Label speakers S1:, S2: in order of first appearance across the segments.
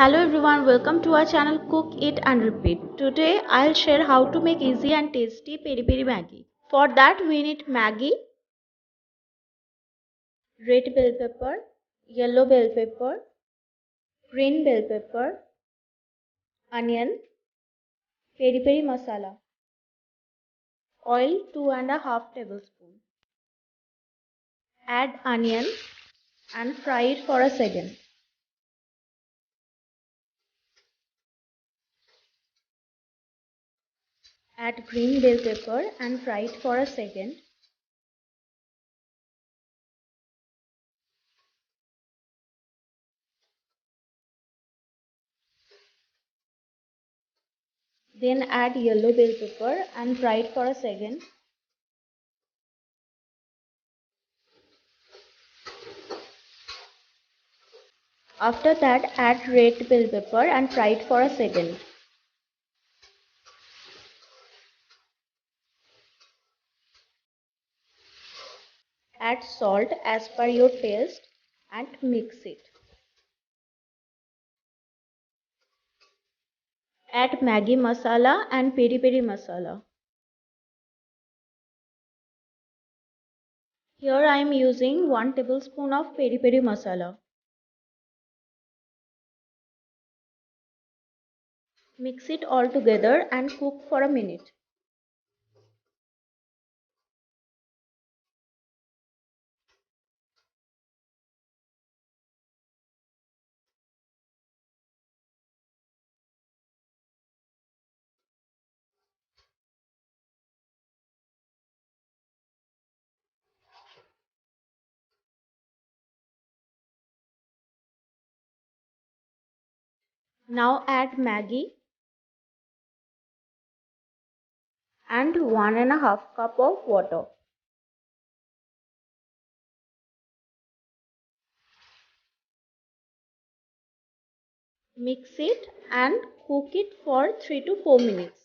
S1: Hello everyone, welcome to our channel Cook Eat and Repeat. Today I'll share how to make easy and tasty peri peri Maggi. For that we need Maggi, red bell pepper, yellow bell pepper, green bell pepper, onion, peri peri masala, oil 2.5 tablespoons. Add onion and fry it for a second. Add green bell pepper and fry it for a second. Then add yellow bell pepper and fry it for a second. After that add red bell pepper and fry it for a second. Add salt as per your taste and mix it. Add Maggi Masala and Peri Peri Masala. Here I am using 1 tablespoon of Peri Peri Masala. Mix it all together and cook for a minute. Now add Maggi and 1.5 cup of water. Mix it and cook it for 3 to 4 minutes.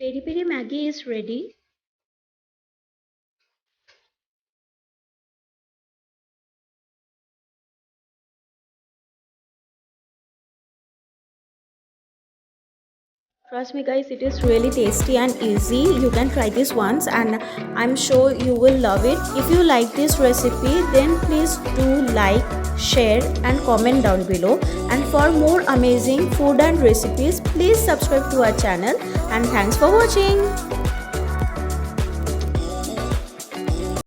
S1: Peri Peri Maggi is ready. Trust me guys, it is really tasty and easy. You can try this once and I'm sure you will love it. If you like this recipe then please do like, share and comment down below. And for more amazing food and recipes, please subscribe to our channel and thanks for watching.